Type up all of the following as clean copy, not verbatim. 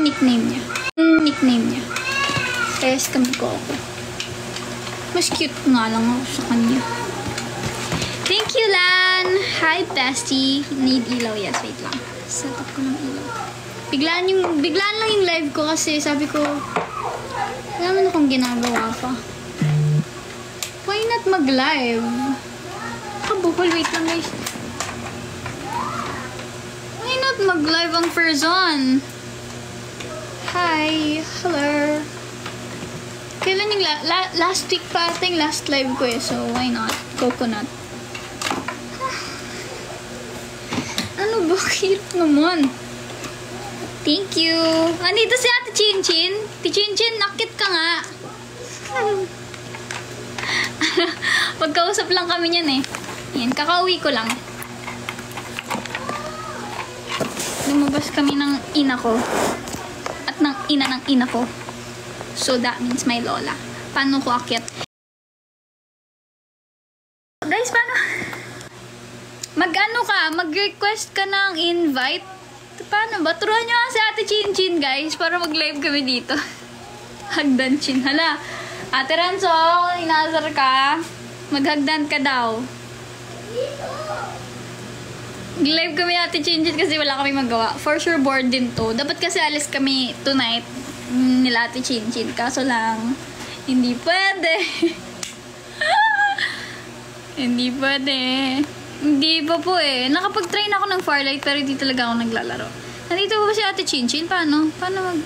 nickname niya. Nickname niya. Kaya scam ko ako. Mas cute nga lang ako sa kanya. Thank you, Lan! Hi, bestie. Need ilaw. Yes, wait lang. Set up ko ng ilaw. Biglaan lang yung live ko kasi sabi ko, wala naman akong ginagawa pa. Why not mag-live? Kabukol, wait lang guys. Why not mag-live ang person? Hi! Hello! Kailan yung last week pa ating last live ko eh, so why not? Coconut. Ano ba? Cute naman. Thank you. Andito si Ate Chinchin. Ate Chinchin, nakit ka nga. Pagkausap lang kami niyan eh. Yan, kakauwi ko lang. Lumabas kami ng ina ko. At ng ina ko. So that means my lola. Paano ko akyat? Guys, paano? Mag-ano ka? Mag-request ka ng invite? Paano ba? Turuan nyo nga si Ate Chinchin, guys, para mag-live kami dito. Hagdan chin. Hala. Ate Ranso, inasar ka. Maghagdan ka daw. Mag-live kami Ate Chinchin kasi wala kami magawa. For sure, bored din to. Dapat kasi alis kami tonight nila Ate Chinchin. Kaso lang, hindi pwede. Hindi pwede. Hindi pa po eh. Nakapag-train ako ng Farlight pero hindi talaga ako naglalaro. Nandito ba si Ate Chinchin? Paano? Paano mag...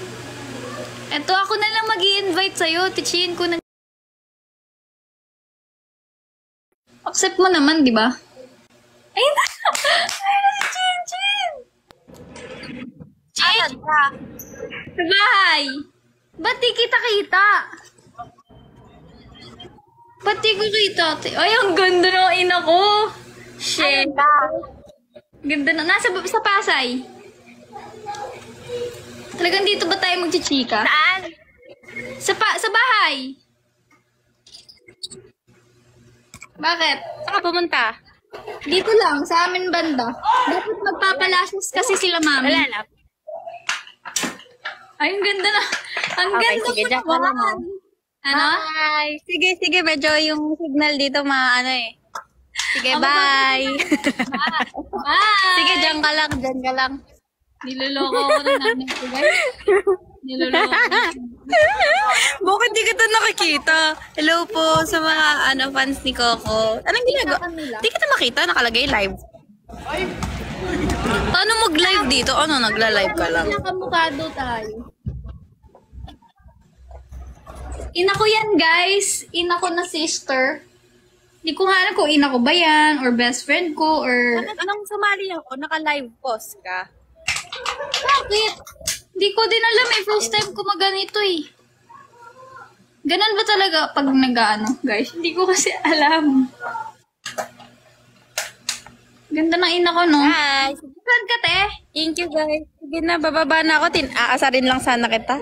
Eto, ako na lang mag-i-invite sa'yo. Ate Chin, ko na... Accept mo naman, di ba? Ayun na! Ayun na si Chinchin! Chin! Sa bahay! Ba't di kita-kita? Ba't di ko kita? Ay, ang ganda ng ina ko! Shit. Ganda na. Sa Pasay. Talagang dito ba tayo magchichika? Saan? Sa bahay. Bakit? Saan ka pumunta? Dito lang, sa amin banda. Dapat magpapalasyos kasi sila mami. Wala lang. Ay, ang ganda na. Ang Okay, ganda sige, mo diyan ka lang, naman. Ano? Hi! Sige, medyo yung signal dito ano eh. Sige, bye! Bye! Sige, dyan ka lang. Niloloko ako ng nanay ko, guys. Niloloko ako. Bakit di kita nakikita? Hello po sa mga fans ni Coco. Anong ginagawa? Di kita makita, nakalagay live. Paano mag-live dito? Ano, nagla-live ka lang? Nakamukado tayo. Ina ko yan, guys. Ina ko na sister. Hindi ko nga alam kung ina ko ba yan, or best friend ko, or... Anong sumali ako? Naka-live post ka? Bakit? Hindi ko din alam eh. First time ko maganito eh. Ganun ba talaga pag nag-ano, guys? Hindi ko kasi alam. Ganda ng ina ko, no? Hi! Saan ka, te? Thank you, guys. Sige na, bababa na ako. Aasarin lang sana kita.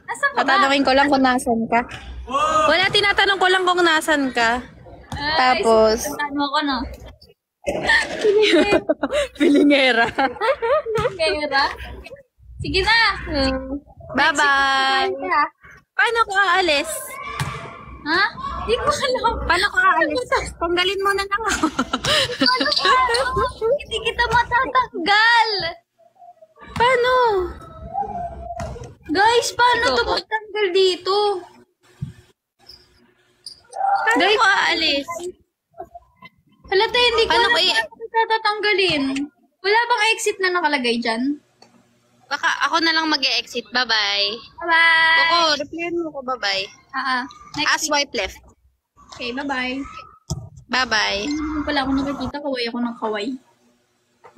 Nasaan ka ba? Tatanungin ko lang kung nasan ka. Wala, tinatanong ko lang kung nasan ka. Tapos... Ano ako, no? Pilingera. Kaya sige na. Bye-bye. Paano ko aalis? Ha? Hindi ko alam. Paano ko aalis? Tanggalin mo na lang ako. Hindi kita matatanggal. Paano? Guys, paano Ito to ko. magtanggal dito? Paano ko aalis? Halata, hindi ko Paano alam ko kung tatanggalin. Wala bang exit na nakalagay dyan? Baka ako na lang mag-e-exit. Bye-bye. Bye-bye! Coco, replyan mo ko. Bye-bye. Next week. Swipe left. Okay, bye-bye. Bye-bye. Hindi naman pala ako nakikita. Kaway ako ng kaway.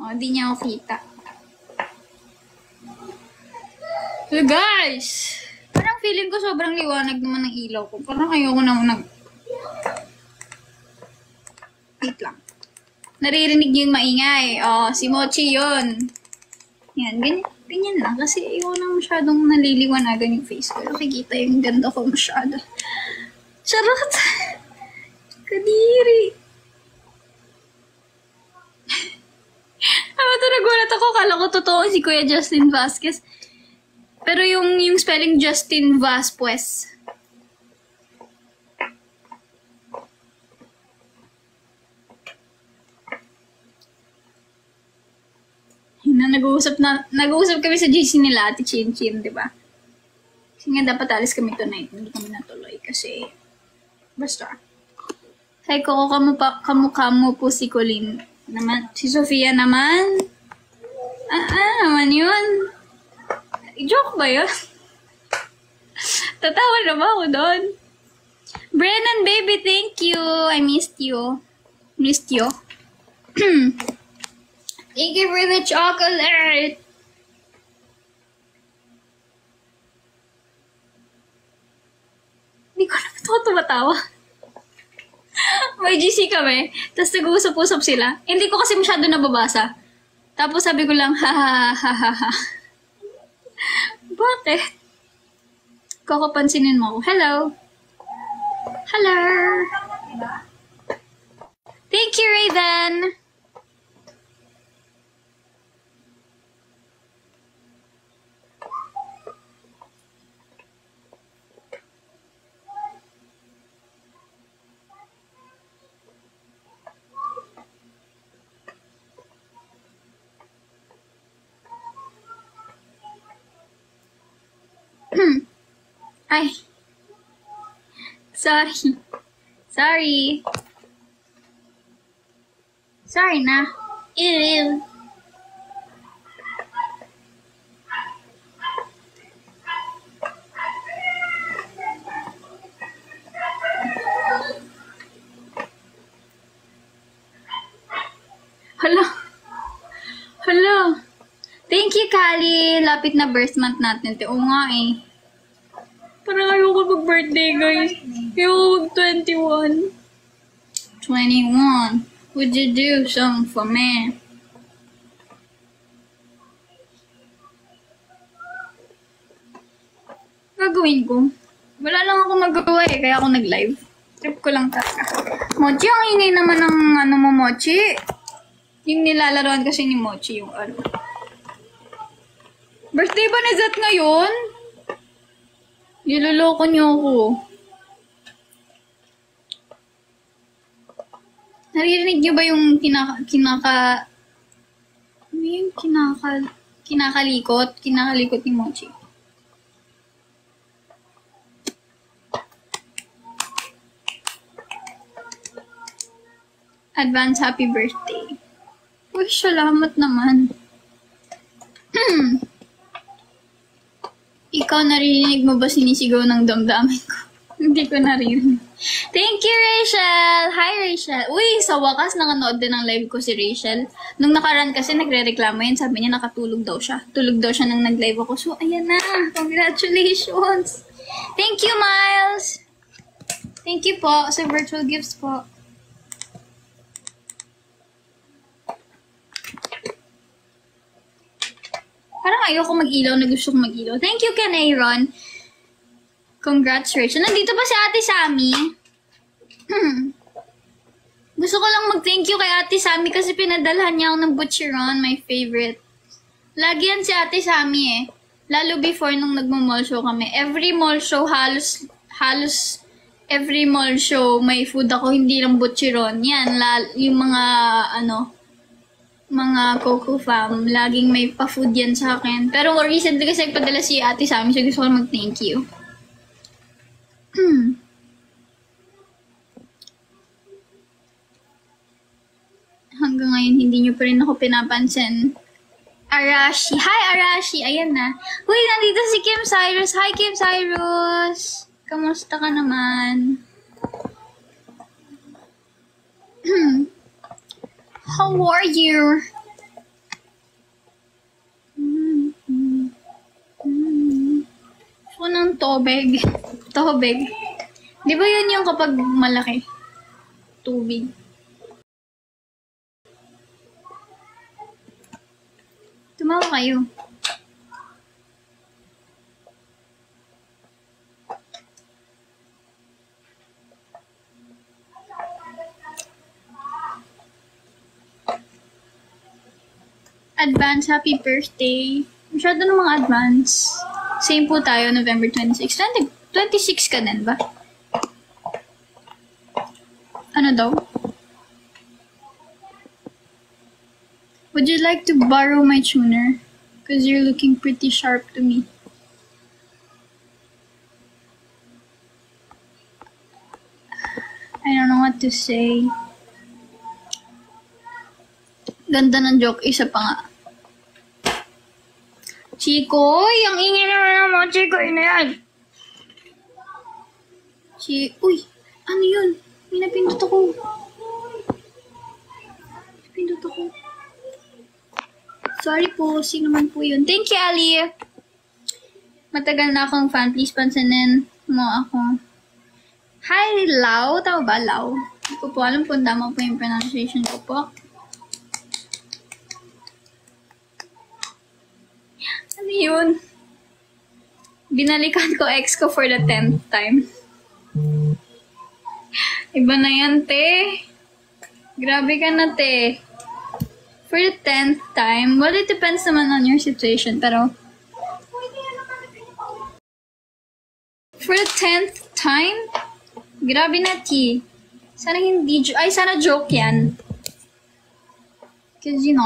Hindi niya ako kita. Hello, guys! Parang feeling ko sobrang liwanag naman ng ilaw ko. Parang ayoko na wait lang. Naririnig niyo yung maingay. Si Mochi yun. Yan, ganyan lang. Kasi ayoko na masyadong naliliwanagan yung face ko. Nakikita yung ganda ko masyado. Charot! Kadiri! Nagulat ako. Kala ko totoo si Kuya Justin Vasquez. Pero yung spelling Justin Vasquez. Nag-uusap kami sa GC nila, Ate Chin Chin, di ba? Kasi nga dapat alis kami tonight, hindi kami natuloy kasi basta. Hi, Coco, kamukha mo po si Colleen. Naman, si Sofia naman. Naman yun. Joke ba yun? Tatawa na ba ako doon? Brennan, baby, thank you. I missed you. Missed you. Thank you for the chocolate. Hindi ko na ito tumatawa. May GC kami, tapos nag-uusap-usap sila. Hindi ko kasi masyado nababasa. Tapos sabi ko lang, ha ha ha ha ha. Bakit? Kakapansinin mo ako. Hello. Hello. Thank you, Raven. Ay. Sorry. Sorry. Sorry na. Ew. Hala. Hala. Thank you, Kali. Lapit na birth month natin. Oo nga eh. Parang ayoko mag-birthday, guys. Ayoko mag-21. 21. Would you do something for me? Gagawin ko. Wala lang ako magawa eh, kaya ako nag-live. Trip ko lang talaga. Mochi, ang ingay naman ng ano mo, Mochi. Yung nilalaroan kasi ni Mochi, yung ano. Birthday ba ni Zat ngayon? Niloloko niyo ako. Naririnig niyo ba yung kinakalikot ni Mochi? Advance happy birthday. Uy, salamat naman. Ikaw, naririnig mo ba sinisigaw ng damdamin ko? Hindi ko naririnig. Thank you, Rachel! Hi, Rachel! Uy, sa wakas, nakanood din ng live ko si Rachel. Nung nakaraan kasi, nagre-reklamo yan. Sabi niya, nakatulog daw siya. Tulog daw siya nang nag-live ako. So, ayan na. Congratulations! Thank you, Miles! Thank you po sa virtual gifts po. Parang ayoko mag-ilaw na gusto kong mag-ilaw. Thank you, Ken Aaron. Congrats, Rachel. Nandito pa si Ate Sammy. Gusto ko lang mag-thank you kay Ate Sammy kasi pinadalhan niya ako ng Butcheron, my favorite. Lagi yan si Ate Sammy eh. Lalo before nung nagmo-mall show kami. Every mall show, halos every mall show, may food ako, hindi lang Butcheron. Yan, yung mga, mga Coco Fam, laging may pa-food yan sa akin. Pero recently kasi nagpadala si Ate Sammy, so gusto ko mag-thank you. Hanggang ngayon, hindi nyo pa rin ako pinapansin. Arashi. Hi, Arashi. Ayan na. Uy, nandito si Kim Cyrus. Hi, Kim Cyrus. Kamusta ka naman? How are you? Gusto ng tobeg. Tobeg. Di ba yun yung kapag malaki? Tubig. Tumawa kayo. Advance happy birthday. Masyado ng mga advance. Same po tayo, November 26. 26 ka din ba? Ano daw? Would you like to borrow my tuner? Because you're looking pretty sharp to me. I don't know what to say. Ganda ng joke, isa pa nga. Chikoy, ang ingay naman mo, Chikoy na yan. Uy, ano yun? May napindot ako. Sorry po, sino man po yun. Thank you, Ali. Matagal na akong fan. Please pansinin mo ako. Hi, Lau. Tama ba, Lau? Hindi ko po alam kung tama po yung pronunciation ko po. Ano yun? Binalikan ko ex ko for the 10th time. Iba na yan, te. Grabe ka na, te. For the 10th time, well, it depends naman on your situation, pero for the 10th time, grabe na, T. Sana hindi, sana joke yan. Cause you know,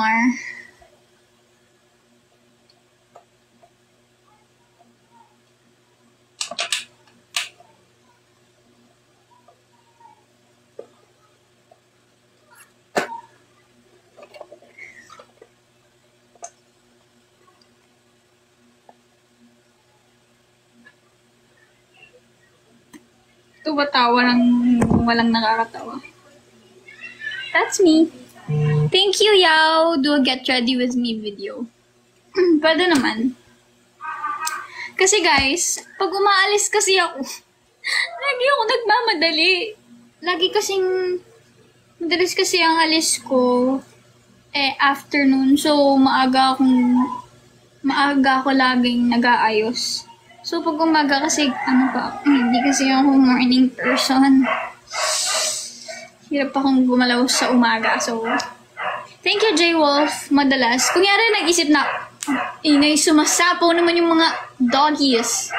tumatawa ng walang nakakatawa. That's me. Thank you, Yao. Do a get ready with me video. Pwede naman. Kasi guys, pag umaalis kasi ako, lagi ako nagmamadali. Lagi kasing, madalis kasi ang alis ko, afternoon. So, maaga ako laging nag-aayos. So, pag umaga kasi, hindi kasi ako morning person. Hirap akong gumalaw sa umaga. So, thank you, J. Wolf. Madalas. Kunyari, nag-isip na, inay, sumasapaw naman yung mga doggies.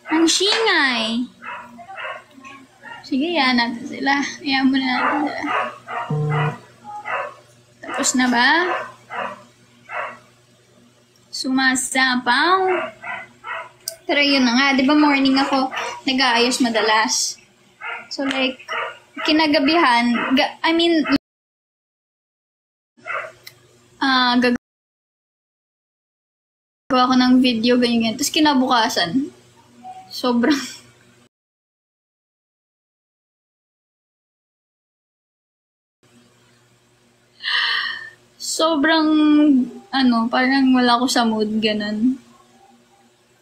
Ang singay. Sige, yan natin sila. Ayan muna natin sila. Tapos na ba? Sumasapaw. Pero yun na nga, di ba morning ako nag-aayos madalas. So like, kinagabihan, gagawa ko ng video, ganyan. Tapos kinabukasan, sobrang parang wala ko sa mood, ganun.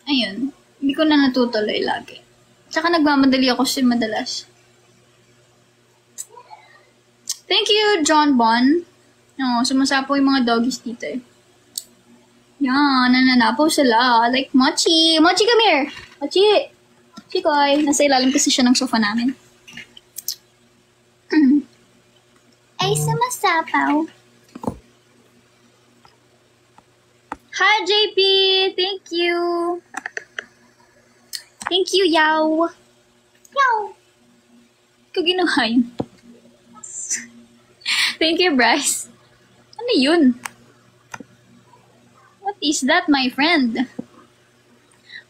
Ayun, hindi ko na natutuloy lagi. Tsaka nagmamadali ako madalas. Thank you, John Bon. Sumasapo yung mga doggies dito eh. Yan, nananapaw sila. Like Mochi. Mochi, come here. Mochi. Chikoy. Nasa ilalim kasi siya ng sofa namin. Ay, sumasapaw. Hi, JP. Thank you. Thank you, Yao. Yao. Ikaw ginawa yun. Thank you, Bryce. Ano yun? What is that, my friend?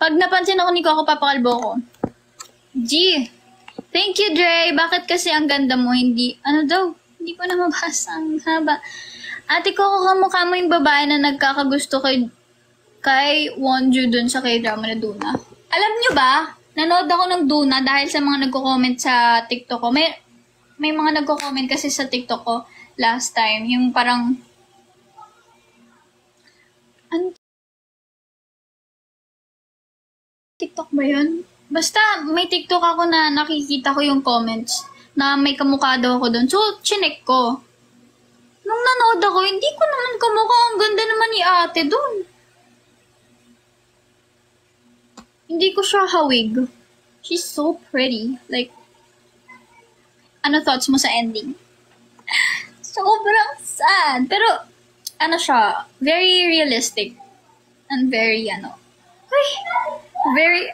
Pag napansin ako ni Coco, papakalbo ko. G. Thank you, Dre. Bakit kasi ang ganda mo? Hindi ko na mabasa. Ang haba. Ate Coco, kamukha mo yung babae na nagkakagusto kay Wonju dun sa K-drama na Duna. Alam nyo ba? Nanood ako ng Duna dahil sa mga nagko-comment sa TikTok ko. May mga nagko-comment kasi sa TikTok ko last time. Yung parang TikTok ba yun? Basta may TikTok ako na nakikita ko yung comments na may kamukha daw ako doon. So, chinek ko. Nung nanood ako, hindi ko naman kamukha. Ang ganda naman ni ate doon. Hindi ko siya hawig. She's so pretty. Like, Ano thoughts mo sa ending? Sobrang sad. Pero, ano siya, very realistic. And very, very,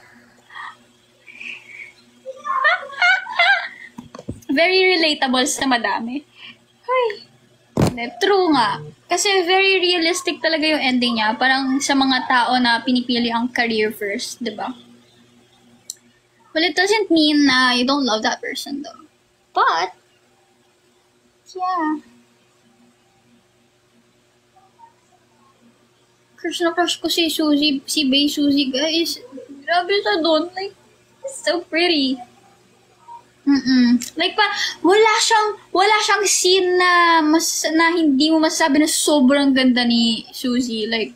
very relatable sa madami. Ay, true nga. Kasi very realistic talaga yung ending niya. Parang sa mga tao na pinipili ang career first, di ba? Well, it doesn't mean na you don't love that person though. But, yeah. Crush na crush ko si Suzy, si Bae Suzy, guys. Grabe siya doon. Like, it's so pretty. Like wala siyang scene na hindi mo masasabi na sobrang ganda ni Suzy. Like,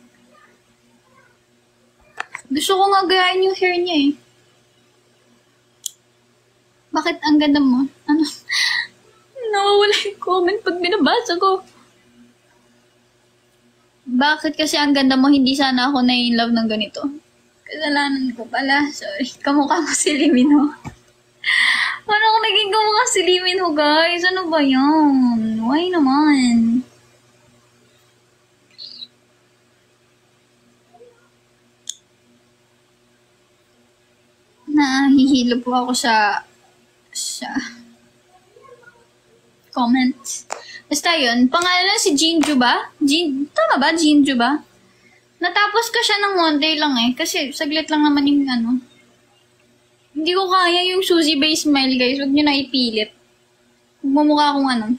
gusto ko nga gayahin yung hair niya eh. Bakit ang ganda mo? Ano? Nawawala yung comment pag binabasa ko. Bakit kasi ang ganda mo, hindi sana ako na-in-love ng ganito? Kasalanan ko pala. Sorry. Kamukha mo si Limino. Paano ako naging kamukha si Limino, guys? Ano ba yan? Why naman? Nahihilo po ako sa comments. Basta yun, pangalan si Jinju ba? Tama ba? Jinju ba? Natapos ko siya ng one day lang eh. Kasi saglit lang naman yung Hindi ko kaya yung Suzy Bae smile, guys. Huwag nyo na ipilit. Mumukha akong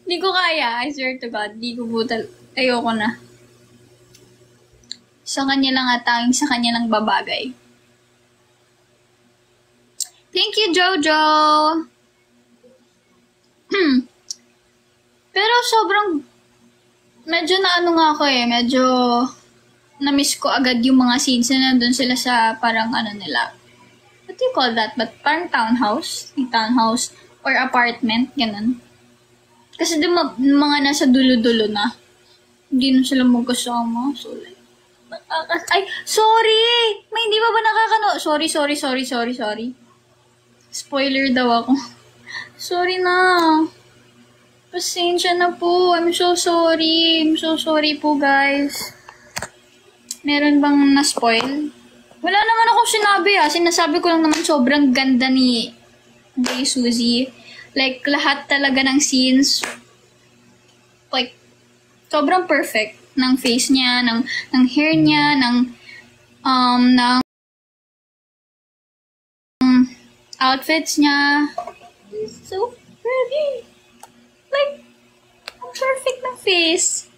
Hindi ko kaya. I swear to God. Hindi ko butal. Ayoko na. Sa kanya lang atanging sa kanya lang babagay. Thank you, Jojo! Pero sobrang medyo nga ako eh. Medyo na-miss ko agad yung mga scenes na nandun sila sa parang nila. What do you call that? But parang townhouse? Townhouse or apartment, ganun. Kasi mga nasa dulo-dulo na. Hindi na sila magkasama. So, like, ay, sorry! May hindi ba nakakano? Sorry. Spoiler daw ako. Sorry na. Pasensya na po. I'm so sorry. Po, guys. Meron bang na-spoil? Wala naman akong sinabi Sinasabi ko lang naman sobrang ganda ni Bae Suzy. Like, lahat talaga ng scenes, like, sobrang perfect ng face niya, ng hair niya, ng outfits niya. It's so pretty. Like, ang perfect ng face.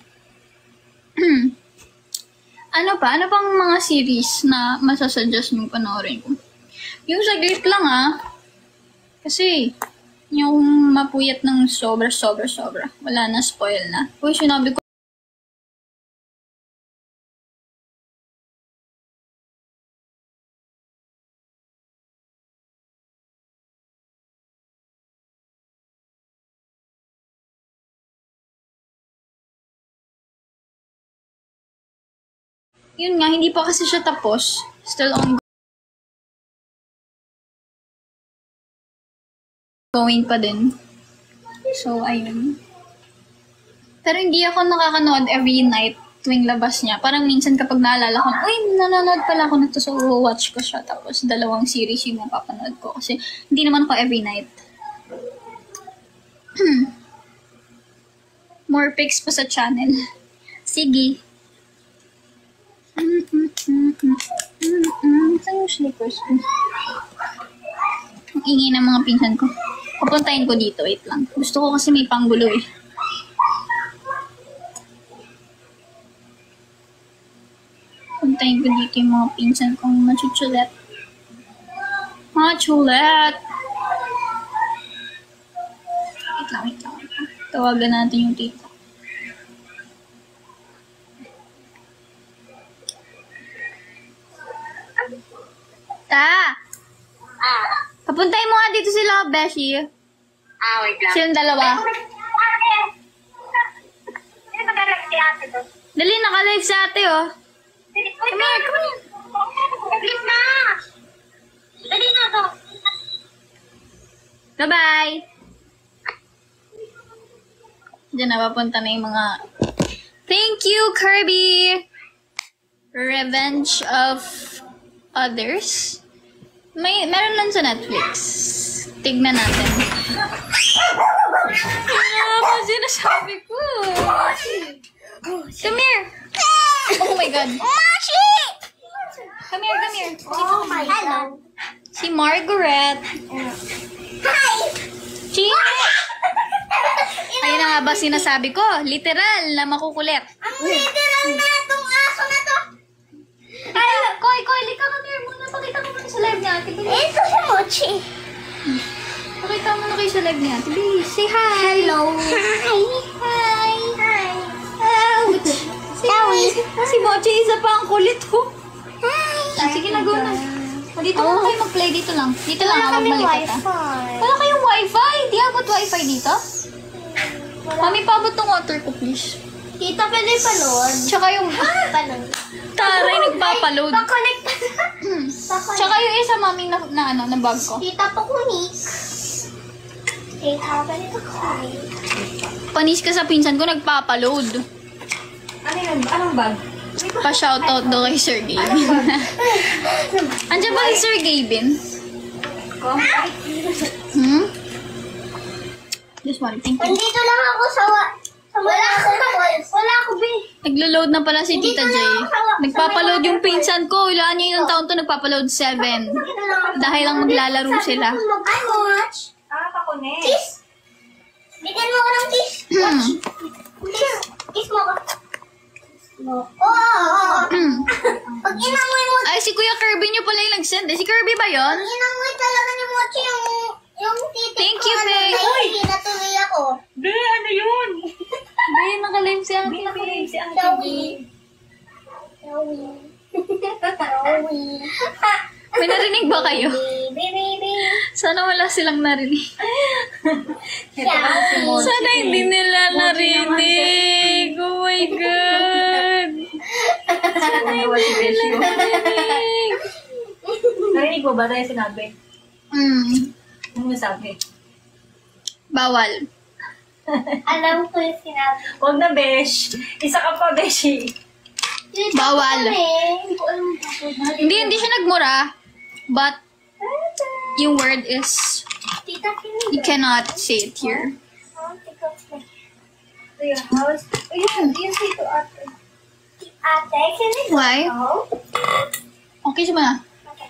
Ano bang mga series na masasuggest nyo panoorin ko? Yung saglit lang Kasi, yung mapuyat ng sobra. Wala na, spoil na. Uy, sinabi ko yun nga, hindi pa kasi siya tapos. Still ongoing pa din. So, ayun. Pero hindi ako nakakanood every night tuwing labas niya. Parang minsan kapag naalala ko, uy, nanonood pala ako nito, so watch ko siya. Tapos 2 series yung mapapanood ko. Kasi hindi naman ako every night. More pics pa sa channel. Sige. Saan yung slippers ko? Ang ingay ng mga pinsan ko. Pupuntahin ko dito. Wait lang. Gusto ko kasi may panggulo eh. Puntahin ko dito yung mga pinsan kong machuchulet. Machulet! Wait lang. Tawagan natin yung tito. Papuntahin mo nga dito sila, Beshi. Wait lang. Silang dalawa. Dali, naka-live sa ate, oh. Come here. Please na! Bye-bye! Diyan na, papunta na yung mga... Thank you, Kirby! Revenge of Others. Meron lang sa Netflix. Tignan natin. Ano ba sinasabi ko? Come here! Oh my God. Come here. Oh my God. Si Margaret. Hi! Chine! Ayun na nga ba sinasabi ko? Literal na makukulit. Ang literal na itong aso na to. Ay, Koy, lika ka here muna. Pakita ko muna sa live niya, ate. Bilis. Ito si Mochi. Pakita mo na kayo sa live niya, ate. Bilis. Say hi. Hello. Hi. Ouch. Si Mochi, isa pa ang kulit ko. Hi. Sige na, go na. O, dito lang kayo mag-play. Dito lang. Dito lang, huwag malipat Wala kayong wifi. Di abot wifi dito? Mami, paabot ng water ko, please. Tita, pwede panood. Tsaka yung... Panood. Taray, nagpapaload. Pakonect. Tsaka yung isa, mami, na bag ko. Tita, pakunik. Tita, pwede pakunik. Panis ka sa pinsan ko, nagpapaload. Ano yun? Anong bag? Pa-shoutout daw kay Sir Gavin. Andiyan ba si Sir Gavin? Just one, thank you. Nandito lang ako sa wala ako, be. Naglo-load na pala si Tita J. Nagpapaload yung pinsan ko. Ilaan niya yung taon to, nagpapaload 7. Dahil lang maglalaro sila. Ay, watch. Pakunik. Kiss. Bigyan mo ako ng kiss. Kiss mo ako. Oh. Pag inamoy mo, Ay, si Kuya Kirby niyo pala yung nag-send. Si Kirby ba yon? inamoy talaga ni Mochi yung titik Thank ko. you, babe. Ay, natuloy ako. Be, ano yun? Ba yun, nakalive si Ate. Si Shawi. May narinig ba kayo? Baby. Sana wala silang narinig. Sana hindi nila narinig. Oh my God. Sana hindi nila narinig. Narinig mo ba tayo sinabi? Ano sabi? Bawal. Alam ko yung sinabi. Huwag na, Besh. Isa ka pa, Beshi. Bawal. Hindi ko alam. Hindi siya nagmura. But, yung word is, Tita, you cannot say it here. To your house. Ayun, yun dito ate. Ate, can I Why? go? Okay siya ba? Okay.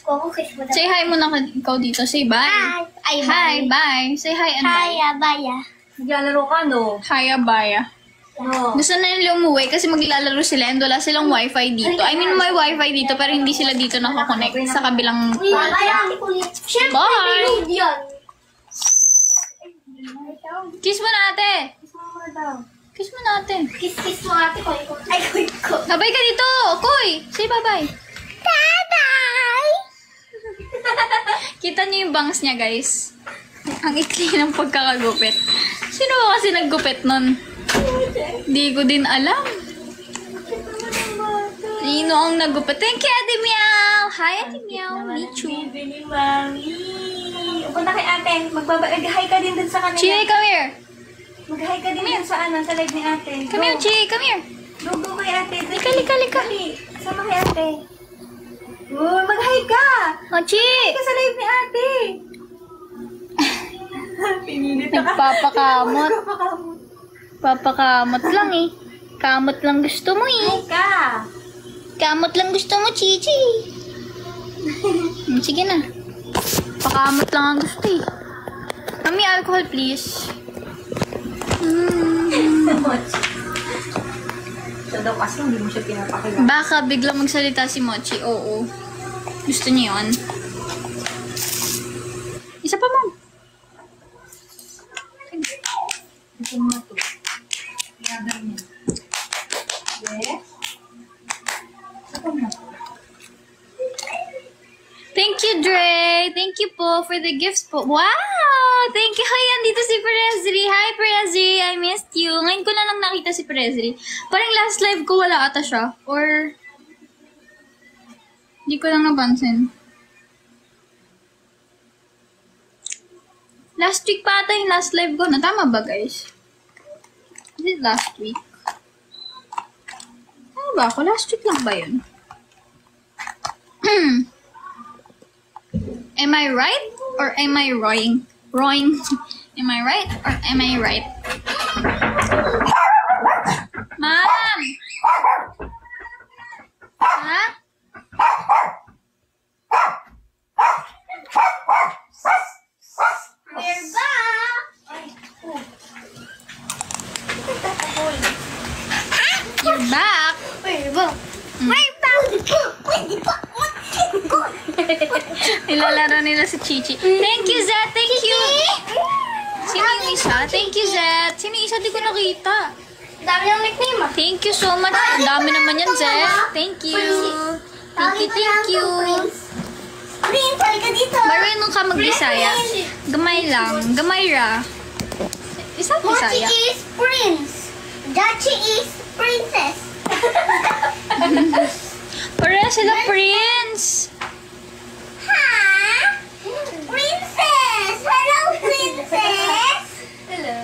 Kung kiss mo na. Say hi muna ikaw dito. Say bye. Hi. Ay, Hi, bye. Say hi and bye. Hiya, baya. Maglalaro ka, no? Hiya, bye. No. Gusto na nila umuwi kasi maglalaro sila and wala silang wifi dito. I mean, may wifi dito pero hindi sila dito nakakonect sa kabilang Uy, baya. Siyempre, Bye. binood yun. Kiss mo na ate. Kiss mo na ate. Kiss mo ate ko. Ay, ko. Babay ka dito. Koy, say bye-bye. Bye-bye! Kita niyo yung bangs niya, guys. Ang ikli ng pagkakagupit. Sino ba kasi naggupit nun? Di ko din alam. Sino ang naggupit? Thank you, Ate Meow. Hi, Ate Meow. Michu. Baby, mami. Punta kay ate. Mag-hi ka din dun sa kanila. Chie, come here. Mag-hi ka din dun sa sa live ni ate. Come here, Chie. Come here. Go kay ate. Lika. Sama kay ate. Oh, mag-hi ka. Oh, Chie. Ka sa live ni ate. Pinilit ka. Nagpapakamot. Papakamot lang eh. Kamot lang gusto mo eh. Hi ka. Kamot lang gusto mo, Chichi. Sige na. Pakamot lang ang gusto eh. Mami, alcohol please. So daw kasi hindi mo siya pinapakilala. Baka biglang magsalita si Mochi. Oo. Gusto niya yun. Isa pa, Mom. Gusto mo na to. Yaban niya. Yes? Ako na. Thank you, Dre. Thank you po for the gifts po. Wow! Thank you. Hi, andito si Perezri. Hi, Perezri. I missed you. Ngayon ko na lang nakita si Perezri. Parang last live ko wala ata siya. Or, hindi ko lang napansin. Last week pa ata yung last live ko na. Tama ba, guys? Is it last week? Ano ba ako? Last week lang ba yun? Am I right? Or am I wrong? Wrong. Am I right? Or am I right? Mom! Ha? We're back! You're back! We're back! We're back! Nilalaro nila si Chichi. Thank you, Zed! Thank you! Sino yung isa? Thank you, Zed! Sino yung isa? Di ko nakita. Dami ng nickname ah. Thank you so much. Ang dami naman yan, Zed. Thank you. Thank you, thank you. Prince, halika dito. Marunong ka mag-Bisaya. Gamay lang. Gamay ra. Isang Mochi Bisaya. is Prince. Dachi is Princess. Pareha sila, Prince. Ha? Princess! Hello, Princess! Hello.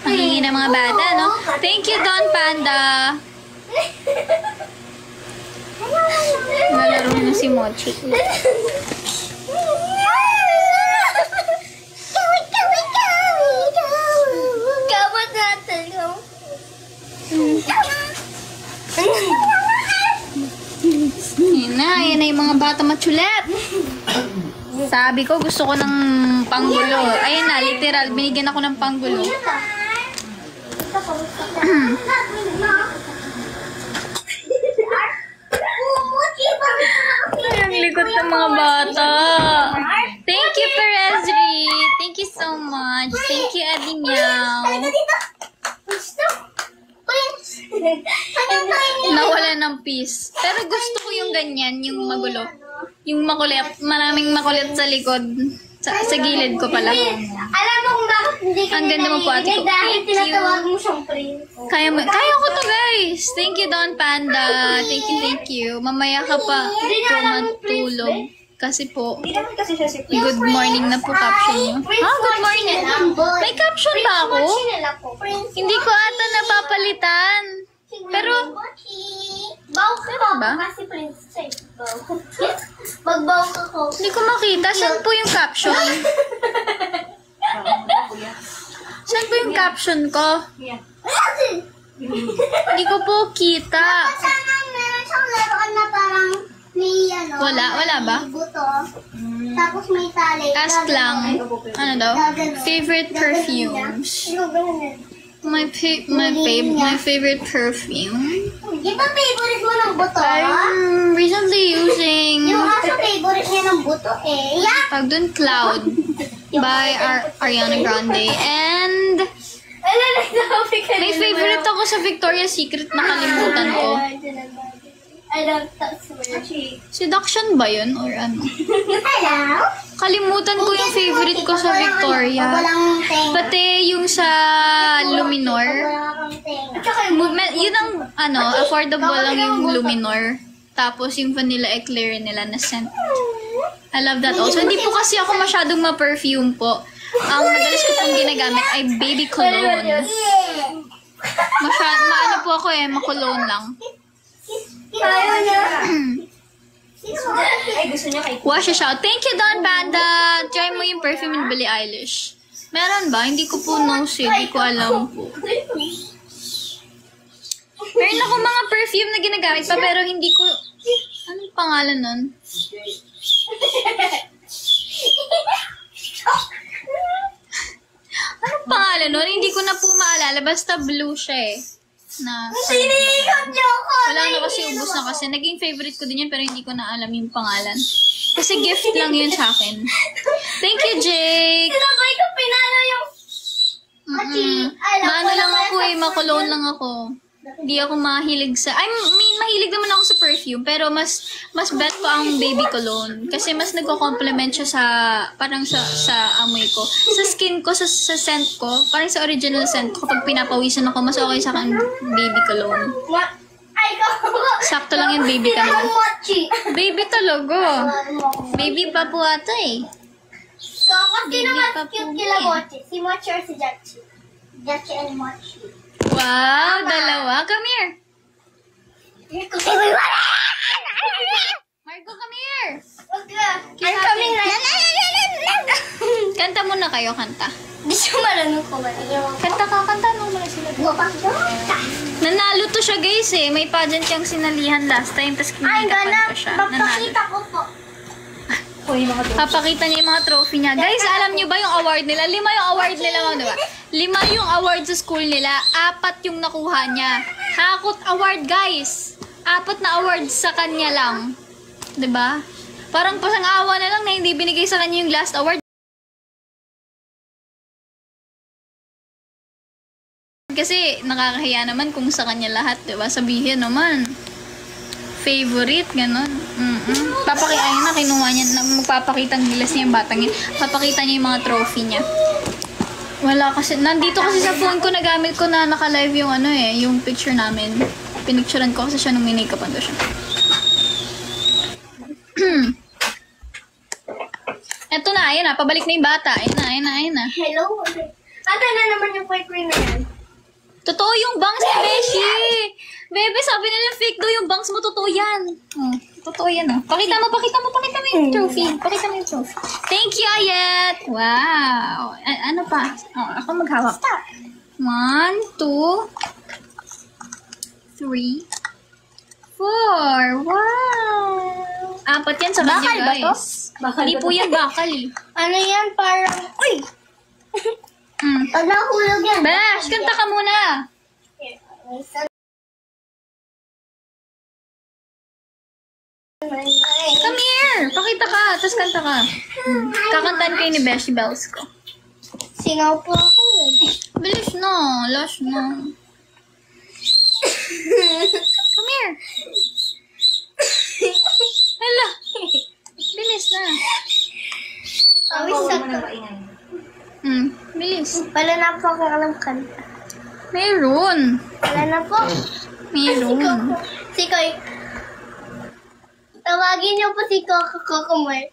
Ang hingi ng mga bata, no? Thank you, Don Panda. Nalaro na si Mochi. Kawat natin, no? Yan na yung mga bata matsulet. Sabi ko, gusto ko ng panggulo. Ayun na, literal, binigyan ako ng panggulo. Ang likot ng mga bata. Thank you, Perezri. Thank you so much. Thank you, Adi Meow. Nawala ng peace. Pero gusto ko yung ganyan, yung magulo. Yung makulit, maraming makulit sa likod. Sa gilid ko pala. Alam mo kung bakit hindi ka Ang ganda mo po, ate ko. dahil Thank you. tinatawag mo siyang Prince. Kaya ko to, guys. Thank you, Don Panda. Thank you. Mamaya ka pa matulog. Kasi po, Hindi naman kasi siya si Prince. good morning na po caption nyo. Ah, good morning. May caption ba ako? Hindi ko ata napapalitan. Pero, Baw ka Meron ba? Kasi Prince siya. Baw. Magbaw ka ko. hindi ko makita. Saan po yung caption? Saan po yung caption ko? Hindi ko po kita. Sana meron siyang laruan na parang may ano. Wala ba? May buto. Tapos may tali. Ask lang. Ano daw? Gaganon. Favorite perfumes. My favorite perfume. Di ba favorite mo ng buto? I'm recently using Yung aso favorite niya ng buto eh. Yeah. tawag dun, Cloud by Ariana Grande. And may favorite ako sa Victoria's Secret na kalimutan ko. I don't touch my cheek. Seduction ba yun? Or ano? Hello? Kalimutan ko yung favorite ko sa Victoria. Walang tenga. Pati yung sa Luminor. Walang tenga. Yun ang affordable lang yung Luminor. Tapos yung vanilla eclair nila na scent. I love that also. Hindi po kasi ako masyadong ma-perfume po. Ang madalas ko pong ginagamit ay baby cologne. Maano po ako ma-cologne lang. Ayaw niya. Ay, gusto niya kay Wash a shout. Thank you, Don Banda. Try mo yung perfume ni Billie Eilish. Meron ba? Hindi ko po know-see. Hindi ko alam po. Meron ako mga perfume na ginagamit pa pero hindi ko... Anong pangalan nun? Anong pangalan nun? Hindi ko na po maalala. Basta blue siya na Sinikot niyo ako. wala na kasi, ubos na kasi. Naging favorite ko din yan pero hindi ko na alam yung pangalan. Kasi gift lang yun sa akin. Thank you, Jake! Sinabay ko pinalo yung... Maano lang ako makulone lang ako. Hindi ako mahilig sa... mahilig naman ako sa perfume pero mas bet ko ang baby cologne. Kasi mas nagko-complement siya sa... parang sa amoy ko. Sa skin ko, sa scent ko. Parang sa original scent ko. Kapag pinapawisan ako, mas okay sa akin baby cologne. Ay, ko. Sakto lang yung baby ka naman. Mochi. Baby talaga. Baby pa po ata eh. Sino mas cute kila Mochi? Si Mochi or si Jachi? Jachi and Mochi. Wow, dalawa. Come here. Marco, come here. I'm coming right. Kanta muna kayo, kanta. Di siya marunong kumanta. Kanta mo muna sila. Nanalo to siya, guys, eh. May pageant siyang sinalihan last time, tapos Ay, kinikapan gana. ko siya. Nanalo. Papakita ko po. Papakita niya yung mga trophy niya. Guys, alam niyo ba yung award nila? 5 yung award nila, di ba? 5 yung award sa school nila. 4 yung nakuha niya. Hakot award, guys. 4 na award sa kanya lang. Di ba? Parang pasang-awa na lang na hindi binigay sa kanya yung last award. Kasi nakakahiya naman kung sa kanya lahat, di ba? Sabihin naman. Favorite, gano'n. Ayun na, kinuha niya. Magpapakita ang gilas niya yung batang yun. Papakita niya yung mga trophy niya. Wala kasi, nandito kasi sa phone ko, nagamit ko na naka-live yung ano eh, yung picture namin. Pinicturean ko kasi siya nung may-makeupan ko siya. Eto na, ayun na, pabalik na yung bata. Ayun na. Hello. Ate na naman yung white cream na yan. Totoo yung bangs ni Beshi! Bebe, sabi nila fake daw yung bangs mo. Totoo yan. Totoo yan, oh. Pakita mo yung trophy. Pakita mo yung trophy. Thank you, Ayet! Wow! Ano pa? Ako maghawak. 1, 2, 3, 4. Wow! 4 yan sa kanya, Bakal ba to? guys. Hindi po yan bakal, eh. Ano yan? Parang... Uy! Pag nahulog yan. Besh, kanta ka muna. Come here! Pakita ka, tapos kanta ka. Kakantaan kayo ni Beshi Bells ko. Singaw po ako eh. Bilis na, last na. Come here. Hala. Bilis na. Awis sa to. Bilis. Wala na po akong alam kanta. Meron. Wala na po. Meron. Si Koy. Tawagin niyo po si Coco Mar.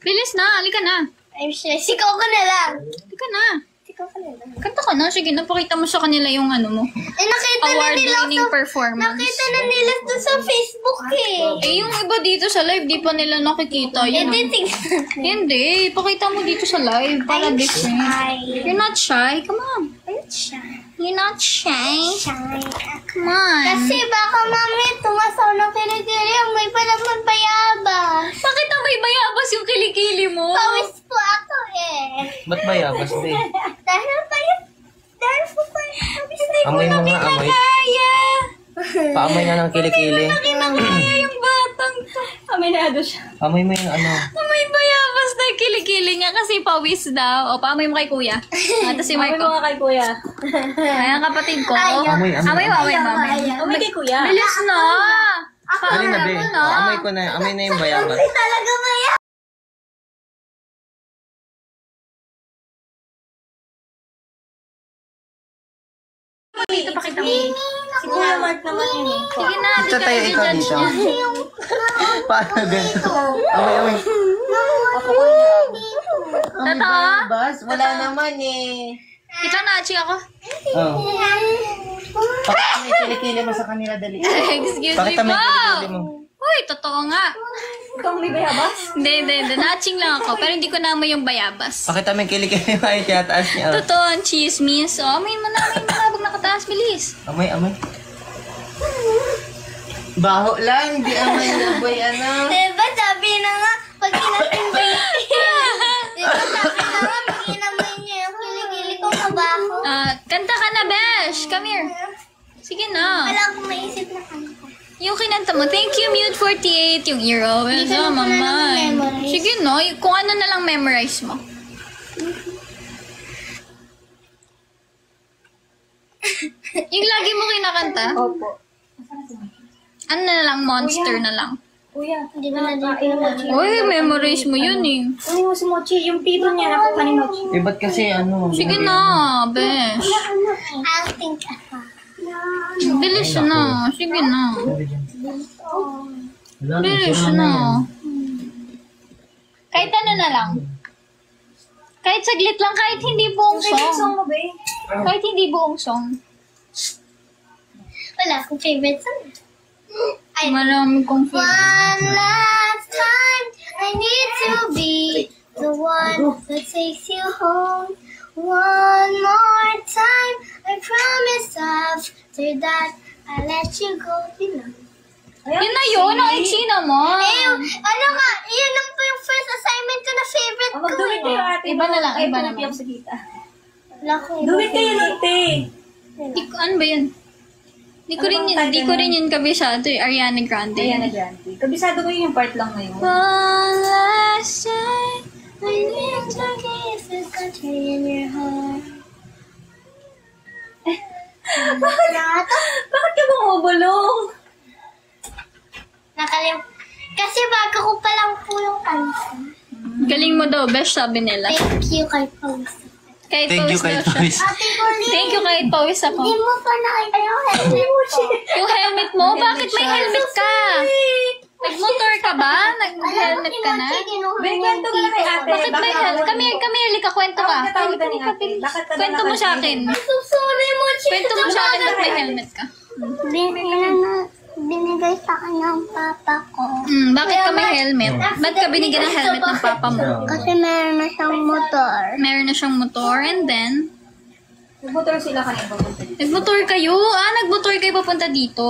Bilis na, halika na. I'm sure. Si Coco na lang. Halika na. Si Coco na lang. Kanta ka na. Sige, napakita mo sa kanila yung ano mo. Nakita na nila Award-winning performance. Nakita na nila doon sa Facebook eh. Yung iba dito sa live, di pa nila nakikita. Yun, Hindi, pakita mo dito sa live para different. You're not shy? Come on. I'm shy. You're not shy? Shy. Come on. Kasi baka mami tumasaw ng kilikili ang may palaman bayabas. Bakit ang may bayabas yung kilikili mo? Pawis po ako eh. Ba't bayabas, be? Dahil po pa pawis na Amoy mo nga, amoy. Kaya! Paamoy na ng kilikili. Kinakaya yung batang to. Aminado siya. Amoy mo yung ano. May bayabas na yung kilikili niya kasi pawis daw. O, paamoy mo kay kuya. Tapos si Amoy Marco. mo nga kay kuya. Ayan, kapatid ko. Amoy, Amoy mo. Amoy kay kuya. Bilis na! Dali na, be. Amoy ko na. Amoy na yung bayabas. talaga maya. Dito, pakita mo. Si Kuya Mark naman yun eh. Sige na, Ito tayo, ikaw i-judge dito. niya. Paano ganito? Amoy. Totoo? Bayabas? Wala naman eh. Ikaw na, Achi ako. Oh. Pakita mo yung kilikili mo sa kanila, dali. Excuse me Pakita mo po. yung kilikili mo. Uy, totoo nga. Ikaw may bayabas? Hindi. Natching lang ako. Pero hindi ko naman yung bayabas. Pakita mo yung kilikili mo ay tiyataas niya. Oh. Totoo ang chismis. O, amoy mo na. Huwag nakataas. Bilis. Amoy. Baho lang, di amoy na boy, ano. Diba sabi na nga, pag inamoy Diba sabi na nga, pag inamoy niya yung kilikili ko mabaho. Kanta ka na, Besh. Come here. Sige na. Wala akong maisip na kanta. Yung kinanta mo, thank you, Mute48, yung Eero. Hindi ko na Mamay. memorize. Sige, no? Kung ano na lang memorize mo. Yung lagi mo kinakanta? Opo. Ano na lang, monster na lang. Kuya, Hindi ko na din pinamodyo. Uy, memorize mo yun eh. kunin mo si Mochi. Yung pito niya nakuha ni Mochi. Eh, ba't kasi ano? Sige na, Besh. I'll think ako. Bilis na. Sige na. Wala, Bilis na. Kahit ano na lang. Kahit saglit lang, kahit hindi buong song. Kahit hindi buong song. Wala akong favorite song. Ay, Marami kong favorite. one last time, I need to be the one that takes you home. One more time, I promise after that, I'll let you go. Yun na yun, ang iksi naman. Ano nga, yun lang po yung first assignment ko na favorite ko. Mag-duwit kayo ate. Iba na lang, iba na lang. Sa kita. Wala akong Duwit kayo favorite. lang, te. Ano ba yun? Di ko rin yun kabisado eh. Ariana Grande. Ariana Grande. Kabisado ko yung part lang ngayon. One last time. I need to kiss this country in your heart. Bakit ka bumubulong? Kasi bago ko pa lang po yung kanta. Galing mo daw, best sabi nila. Thank you kay Pawis. Kahit Thank you pawis kay daw siya. Toys. Ate Pauline, Thank you kahit pawis ako. hindi mo pa nakita yung helmet ko. Yung helmet mo? Bakit may helmet ka? Nag-motor ka ba? Nag-helmet ka na? Bigyan to ka na kay ate. Bakit may helmet? Come here, Lika, kwento ka. Kwento mo sa akin. Sorry mo, Chico. Kwento mo sa akin ba't may helmet ka. Binigay sa akin ng papa ko. Bakit ka may helmet? Ba't ka binigyan ng helmet ng papa mo? Kasi meron na siyang motor. Meron na siyang motor and then, Nagmotor sila kanina papunta dito. nagmotor kayo? Nagmotor kayo papunta dito.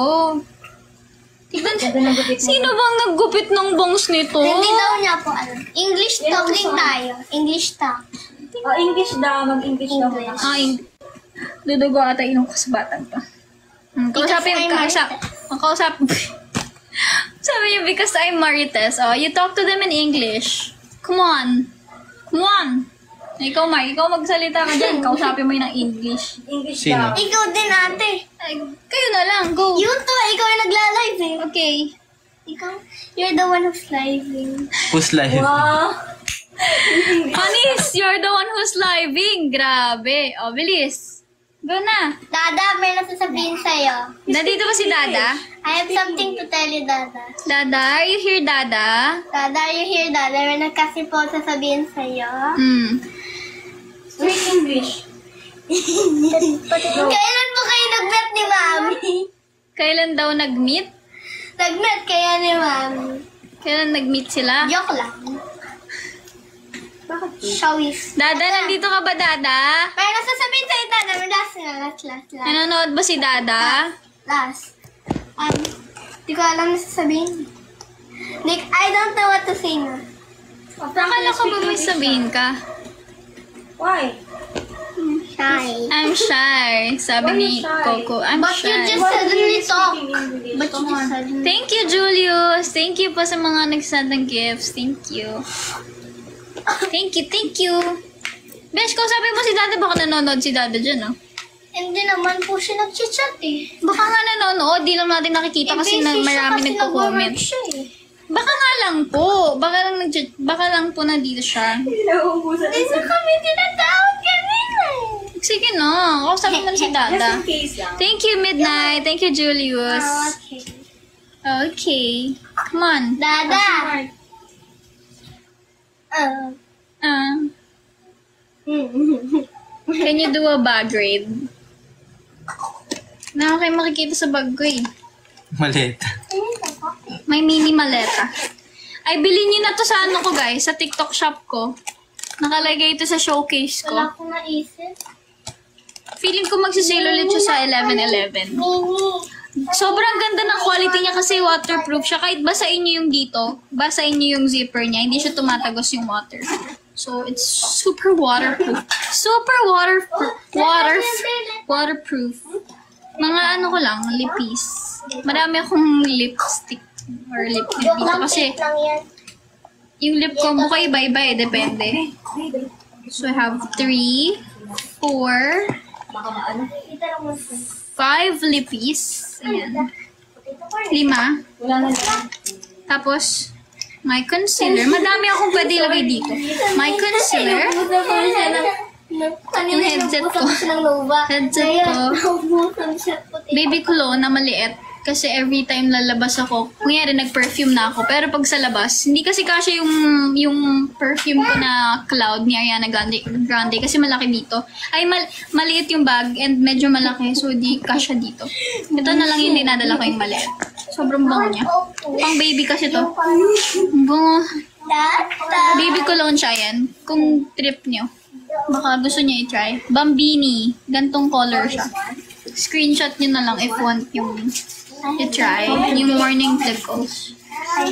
Tignan, sino bang naggupit ng bangs nito? Hindi daw niya po alam. English talking tayo. English talk. English daw. Mag-English daw. Dudugo ata inom ko sa batang to. Kausapin, kausap. Sabi niya, because I'm Marites. You talk to them in English. Come on. Ikaw, ikaw magsalita ka dyan. Kausapin mo yun ng English. English Sino? daw. Ikaw din ate. Kayo na lang, go. Yun to, ikaw yung nagla-live eh. Okay. Ikaw, you're the one who's living. Who's live? Wow. Anis, you're the one who's living. Grabe. Bilis. Go na. Dada, may nasasabihin sa'yo. Nandito ba si Dada? I have something to tell you, Dada. Dada, are you here, Dada? Dada, are you here, Dada? May nagkasi po sasabihin sa'yo. Speak English. Kailan po kayo nag-met ni Mami? Kailan daw nag-meet? Nag-met kaya ni Mami. Kailan nag-meet sila? Joke lang. Bakit? Showis. Dada, nandito ka ba, Dada? May nasasabihin sa'yo, Dada. May last. Nanonood ba si Dada? Last. Di ko alam na sasabihin. Nick, I don't know what to say na. Akala ko ba may sabihin ka? Why? Shy. I'm shy. Sabi ni Coco, I'm But you shy. just suddenly talk. English. But you just suddenly Thank you, Julius. Thank you po sa mga nagsend ng gifts. Thank you. Thank you. Besh, kausapin mo si Dada. Baka nanonood si Dada dyan, no? Hindi naman po siya nag-chat eh. Baka nga nanonood. Di lang natin nakikita kasi marami nagko-comment. Baka nga lang po. Baka lang po nandito siya. Nauubusan. Hindi na kami tinatawag kanina eh. Sige na. Kausapin mo na si Dada. Just in case lang. Thank you, Midnight. Thank you, Julius. Okay. Okay. Come on. Dada. Can you do a bag raid? Na kayo makikita sa bag ko eh. Malit. May mini maleta. Ay, bilhin nyo na to sa ano ko guys, sa TikTok shop ko. Nakalagay ito sa showcase Wala ko. akong naisip. Feeling ko magsisale ulit siya sa 11-11. Mini. Sobrang ganda ng quality niya kasi waterproof siya. Kahit basain niyo yung dito, basain niyo yung zipper niya, hindi siya tumatagos yung water. So, it's super waterproof. Super waterproof. Mga ano ko lang, lippies. Marami akong lipstick or lip tint dito kasi Lang yan. yung lip combo ko iba-iba eh, depende. So, I have 3, 4, Kita lang mo siya. 5 lippies. Ayan. 5. Wala na lang. Tapos, my concealer. Madami akong pwede ilagay dito. My concealer. Yung headset ko. Headset ko. Baby cologne na maliit. Kasi every time lalabas ako, kunyari nag-perfume na ako. Pero pag sa labas, hindi kasi kasya yung perfume ko na Cloud ni Ariana Grande kasi malaki dito. Ay, maliit yung bag and medyo malaki. So, di kasya dito. Ito na lang yung dinadala ko yung maliit. Sobrang bango niya. Pang baby kasi to. Bango. Baby cologne siya yan. Kung trip nyo. Baka gusto niya i-try. Bambini. Gantong color siya. Screenshot nyo na lang if want yung i-try. Yung morning tip ko.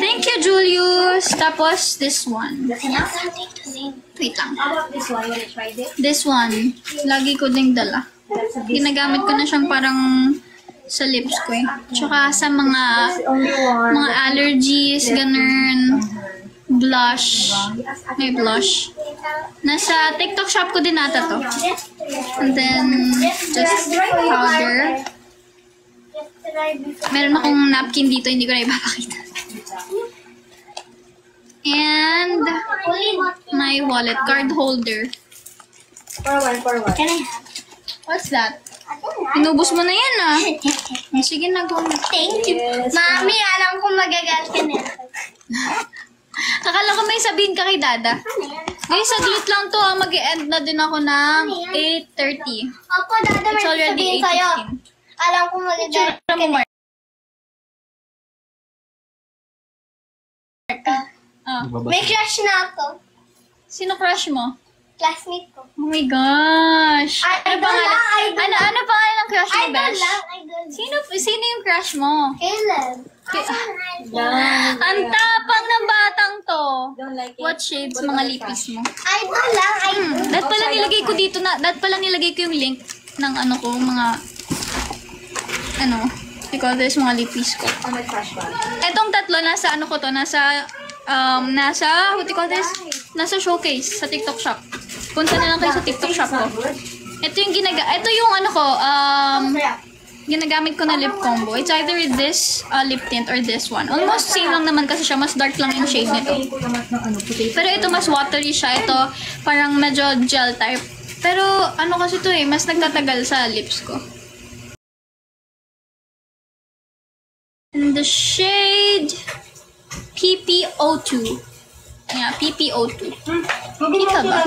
Thank you, Julius. Tapos, this one. Wait lang. How about this one? You wanna try this? This one. Lagi ko ding dala. Ginagamit ko na siyang parang sa lips ko eh. Tsaka sa mga allergies, ganun. Blush. May blush. Nasa TikTok shop ko din nata to. And then, just powder. Meron akong napkin dito, hindi ko na ipapakita. And, my wallet, card holder. For what? Can I have? What's that? Inubos mo na yan ah. Sige na, go na. Thank you. Mami, alam ko magagalit ka na. Akala ko may sabihin ka kay Dada. Guys, saglit lang to ah. Mag-e-end na din ako ng 8:30. Opo, Dada, It's may already sabihin sa'yo. 8:15. Alam ko magagalit Tsura mo, Mark. May crush na ako. Sino crush mo? Classmate ko. Oh my gosh. Ano pangalan? Ano pangalan ng crush mo, Idol Besh? lang, idol. Sino yung crush mo? Caleb. Ang tapang ng batang to. Don't like it? What shades mga lipis mo? Idol lang, idol. Dat pala nilagay ko dito na, dat pala nilagay ko yung link ng ano ko, mga because mga lipis ko. Oh, my crush ba? Etong tatlo, nasa ano ko to, nasa what do you call this? Nasa showcase sa TikTok shop. Punta na lang kayo sa TikTok shop ko. Ito yung ito yung ano ko, ginagamit ko na lip combo. It's either this lip tint or this one. Almost same lang naman kasi siya, mas dark lang yung shade nito. Pero ito mas watery siya. Ito parang medyo gel type. Pero ano kasi ito mas nagtatagal sa lips ko. And the shade PPO2. Yeah, PPO2. Kita ba?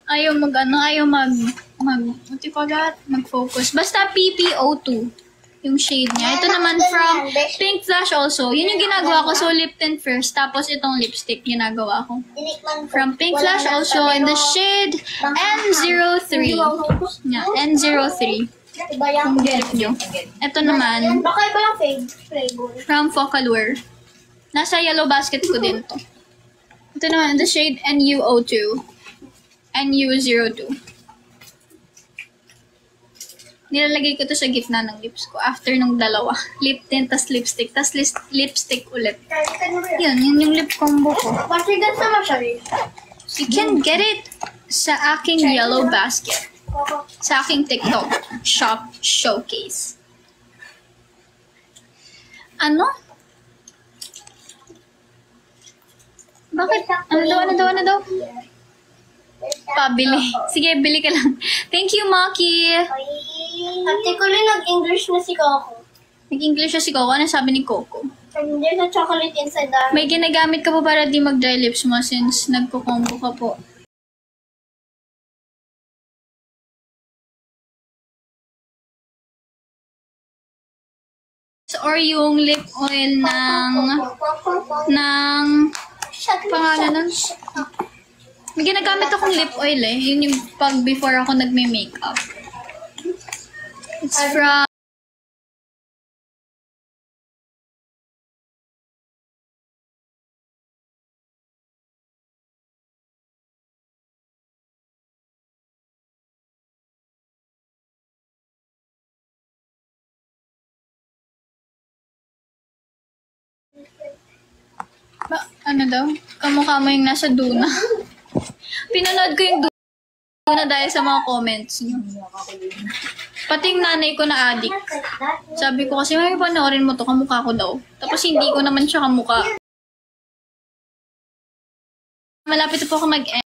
Ayaw what do you call that? Mag-focus. Basta PPO2 yung shade niya. Ito naman from Pink Flash also. Yun yung ginagawa ko. So, lip tint first. Tapos, itong lipstick ginagawa ko. From Pink Flash also in the shade N03. Yeah, N03. Kung get nyo. Ito naman, Baka iba yung flavor. from Focalure. Nasa yellow basket ko din to. Ito naman, the shade NU02. NU02. Nilalagay ko to sa gitna ng lips ko after nung dalawa. Lip tint, tas lipstick, tas lipstick ulit. Yun yung lip combo ko. Pasigat naman siya rin. You can get it sa aking yellow basket. Sa aking TikTok shop showcase. Ano? Bakit? Ano daw? Pabili. Sige, bili ka lang. Thank you, Maki. Ate ko rin nag-English na si Coco. Nag-English siya si Coco. Ano sabi ni Coco? Hindi na chocolate inside the... May ginagamit ka po para di mag-dry lips mo since nagko-combo ka po. Or yung lip oil ng pangalan nun? May ginagamit akong lip oil eh. Yun yung pag before ako nagme-makeup. It's from ano daw? Kamukha mo yung nasa Duna. Pinanood ko yung Duna dahil sa mga comments niyo. Pati yung nanay ko na addict. Sabi ko kasi, may panoorin mo to, kamukha ko daw. Tapos hindi ko naman siya kamukha. Malapit po ako mag-end.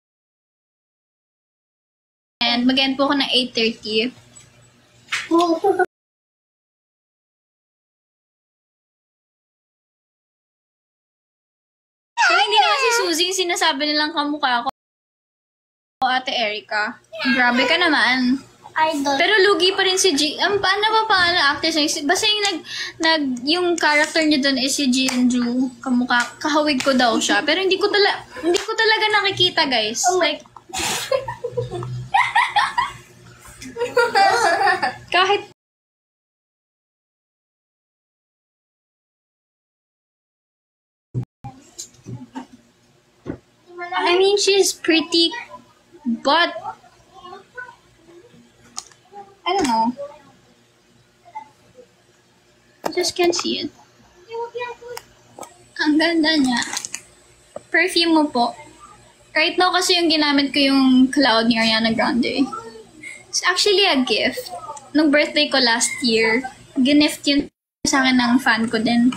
And mag-end po ako ng 8:30. Pero hindi naman si Suzy yung sinasabi nilang kamukha ko, Ate Erica. Grabe ka naman. Idol. Pero lugi pa rin si G. Paano ba pangalan actress niya? Basta yung yung character niya doon is si Jinju. Kamukha, kahawig ko daw siya. Pero hindi ko talaga nakikita, guys. Like, kahit I mean, she's pretty, but I don't know. I just can't see it. Ang ganda niya. Perfume mo po. Right now kasi yung ginamit ko yung Cloud ni Ariana Grande. It's actually a gift. Nung birthday ko last year, gift yun sa akin ng fan ko din.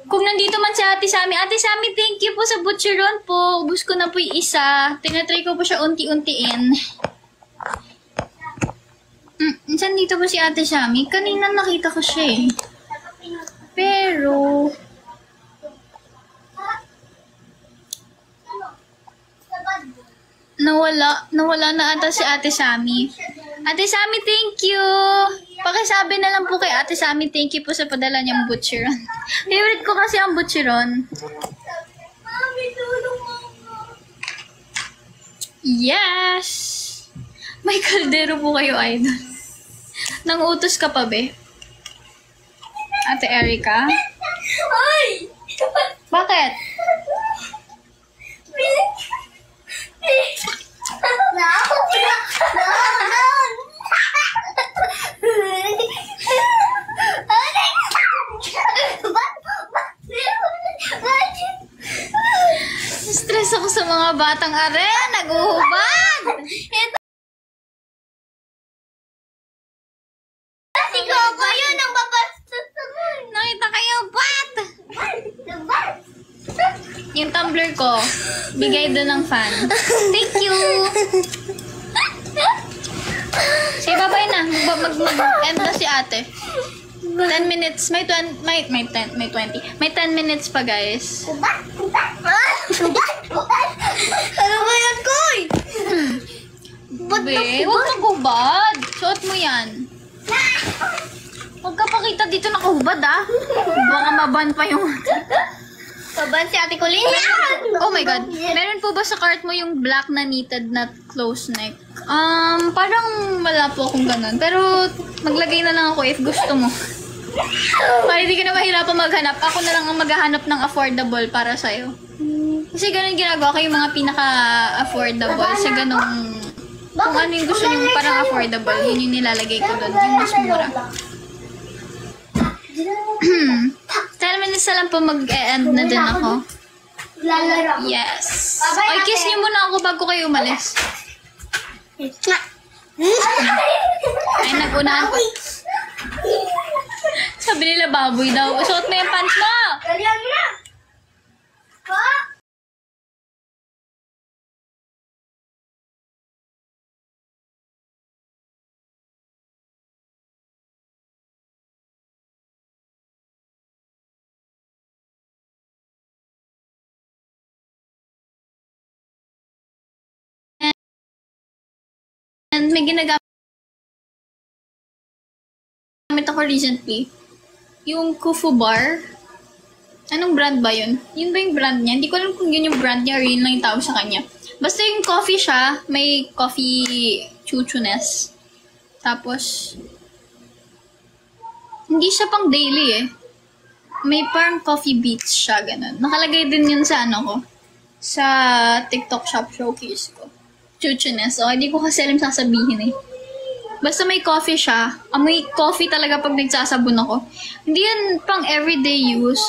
Kung nandito man si Ate Sammy, thank you po sa butcheron po. Ubus ko na po yung isa. Tinatry ko po siya unti-untiin. Saan dito po si Ate Sammy? Kanina nakita ko siya eh. Pero nawala na ata si Ate Sammy. Ate Sammy, thank you! Pakisabi na lang po kay Ate Sammy, thank you po sa padala niyang butcheron. Favorite ko kasi ang butcheron. Mami, tulong mo. Yes! May kaldero po kayo, idol. Nang-utos ka pa, be? Ate Erica? Ay! Bakit? Stress ako sa mga batang are, naguhubad! Si Coco yun ang babastos naman. Nakita kayo, bat! Diba? Yung tumbler ko, bigay doon ng fan. Thank you! Sige, bye-bye na. Mag-end na si ate. 10 minutes. May 10 minutes pa, guys. Ano ba yan, Koy? Be, huwag kang hubad. Suot mo yan. Huwag ka pakita dito nakahubad, ah. Baka maban pa yung... Kaban si Ate Colleen. Oh my God. Meron po ba sa cart mo yung black na knitted na close neck? Parang wala po akong ganun. Pero maglagay na lang ako if gusto mo. Para hindi ka na mahirapan maghanap. Ako na lang ang maghahanap ng affordable para sa'yo. Kasi ganun ginagawa ko yung mga pinaka-affordable sa ganung... Kung ano yung gusto nyo parang affordable, yun yung nilalagay ko doon. Yung mas mura. 10 minutes na lang po mag-e-end na din ako. Lalaro. Yes. Ay, kiss niyo muna ako bago kayo umalis. Ay, nag-unahan po. Sabi nila baboy daw. Suot mo yung pants mo! Dalihan mo na! Ha? And may ginagamit ako recently. Yung Kufu Bar. Anong brand ba yun? Yun ba yung brand niya? Hindi ko alam kung yun yung brand niya or yun lang yung tawag sa kanya. Basta yung coffee siya, may coffee chuchunes. Tapos, hindi siya pang daily eh. May parang coffee beats siya, ganun. Nakalagay din yun sa ano ko. Sa TikTok shop showcase ko. Chuchunes. So, hindi ko kasi alam sasabihin eh. Basta may coffee siya. Amoy coffee talaga pag nagsasabon ako. Hindi yan pang everyday use.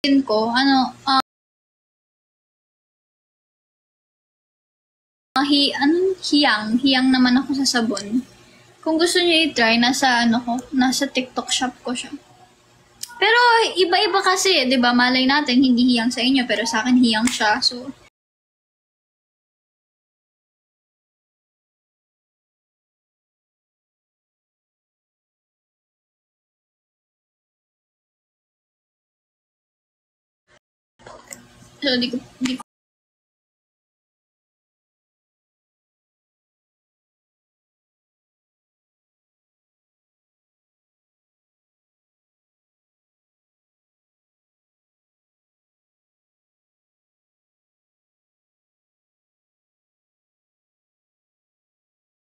ko, hiyang naman ako sa sabon. Kung gusto niyo i-try, nasa TikTok shop ko siya. Pero iba-iba kasi, 'di ba? Malay natin hindi hiyang sa inyo, pero sa akin hiyang siya. So di ko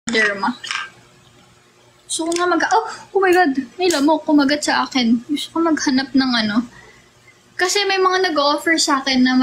derma. Gusto ko nga oh my god, may lamok kumagat sa akin. Gusto ko maghanap ng kasi may mga nag-offer sa akin na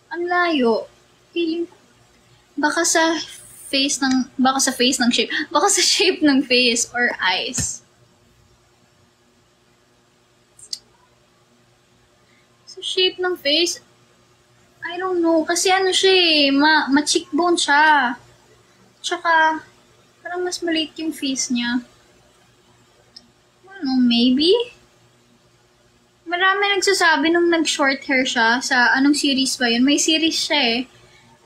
ang layo. Feeling baka sa face ng shape. Baka sa shape ng face or eyes. Sa shape ng face, I don't know. Kasi siya ma-cheekbone siya. Tsaka, parang mas maliit yung face niya. I don't know, maybe? Marami nagsasabi nung nag-short hair siya sa anong series ba yun? May series siya eh.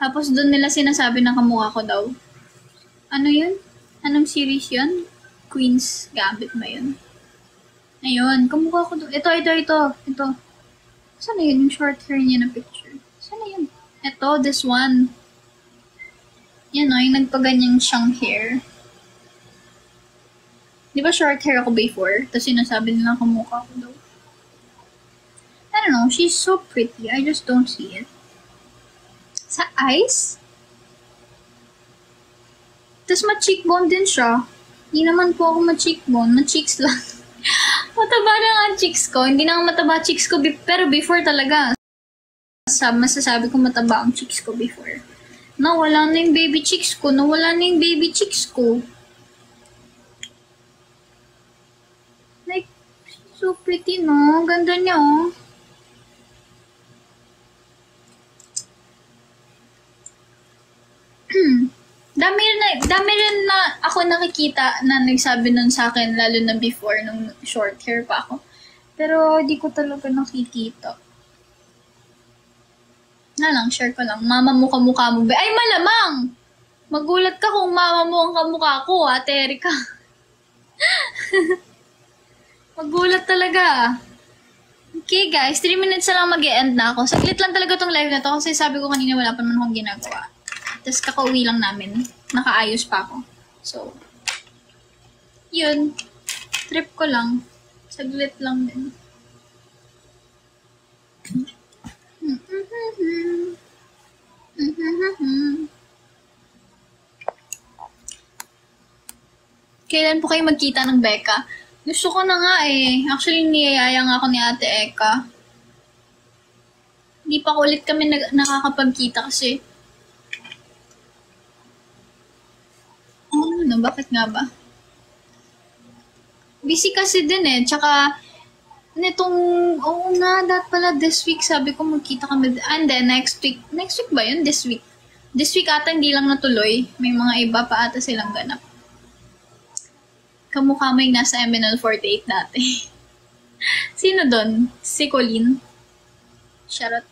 Tapos doon nila sinasabi na kamukha ko daw. Ano yun? Anong series yun? Queen's Gambit ba yun? Ayun, kamukha ko doon. Ito. Saan na yun yung short hair niya na picture? Saan na yun? Ito, this one. Yan o, yung nagpaganyang siyang hair. Di ba short hair ako before? Tapos sinasabi nila kamukha ko daw. I don't know, she's so pretty. I just don't see it. Sa eyes? Tapos ma-cheekbone din siya. Hindi naman po ako ma-cheekbone. Ma-cheeks lang. Mataba na nga ang cheeks ko. Hindi na nga mataba cheeks ko. Pero before talaga. Masasabi ko mataba ang cheeks ko before. Nawala na yung baby cheeks ko. Like, so pretty, no? Ganda niya, oh. Dami rin na ako nakikita na nagsabi nun sa akin, lalo na before, nung short hair pa ako. Pero di ko talaga nakikita. Share ko lang. Mama mo kamukha mo ba? Ay, malamang! Magulat ka kung mama mo ang kamukha ko, Ate Erika. Magulat talaga. Okay guys, 3 minutes na lang mag-e-end na ako. Saglit lang talaga tong live na to kasi sabi ko kanina wala pa naman akong ginagawa. Tapos kakauwi lang namin. Nakaayos pa ako. So, yun. Trip ko lang. Saglit lang din. Kailan po kayo magkita ng Becca? Gusto ko na nga eh. Actually, niyayaya nga ako ni Ate Eka. Hindi pa ulit kami nakakapagkita kasi. Ano, bakit nga ba? Busy kasi din eh. Tsaka, nitong, oo nga, pala this week, sabi ko magkita kami. And then, next week ba yun? This week. This week ata hindi lang natuloy. May mga iba pa ata silang ganap. Kamukha mo yung nasa MNL48 dati. Sino doon? Si Colleen? Charot.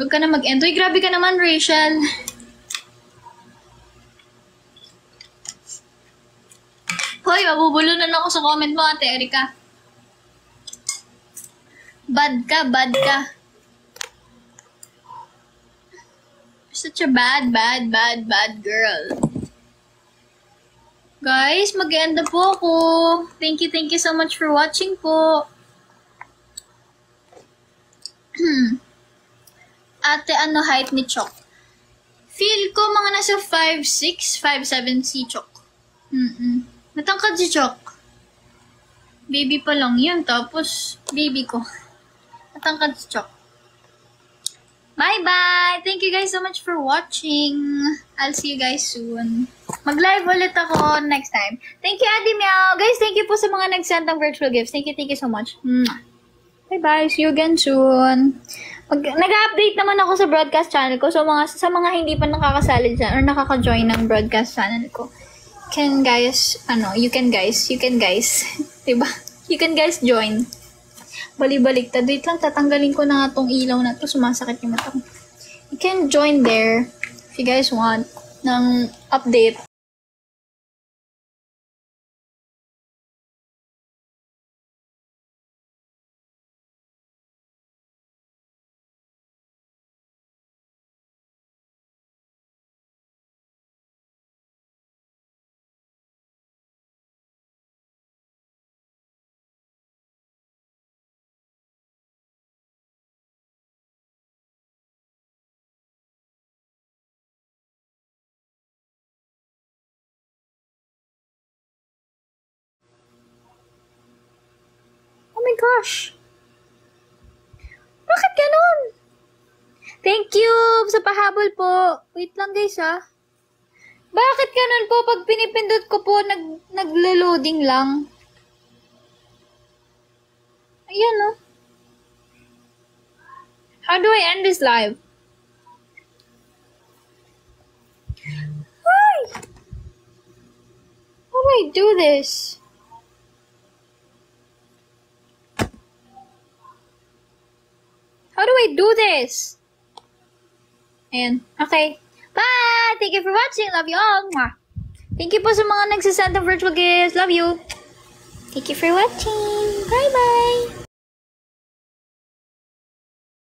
Huwag ka na mag-enjoy. Grabe ka naman, Rachel. Hoy, mabubulunan ako sa comment mo, Ate Erika. Bad ka. Such a bad girl. Guys, mag-end na po ako. Thank you so much for watching po. Ate, ano height ni Chok? Feel ko mga nasa 5'6", 5'7" si Chok. Matangkad si Chok. Baby pa lang yun, tapos baby ko. Matangkad si Chok. Bye-bye! Thank you guys so much for watching. I'll see you guys soon. Mag-live ulit ako next time. Thank you, Adi Meow. Guys, thank you po sa mga nag-send ng virtual gifts. Thank you so much. Bye-bye. See you again soon. Nag-update naman ako sa broadcast channel ko. So, sa mga hindi pa nakakasali dyan or nakaka-join ng broadcast channel ko, you can guys. Diba? You can guys join. Bali-baliktad. Wait lang, tatanggalin ko na nga tong ilaw na to. Sumasakit yung mata ko. You can join there if you guys want ng update. Oh my gosh! Bakit ganun? Thank you sa pahabol po. Wait lang guys ha. Bakit ganun po? Pag pinipindot ko po, naglo-loading lang. Ayan oh. How do I end this live? Why? How do I do this? How do I do this? Ayan. Okay. Bye! Thank you for watching. Love you all. Mwah. Thank you po sa mga nagsasend ng virtual gifts. Love you. Thank you for watching. Bye-bye.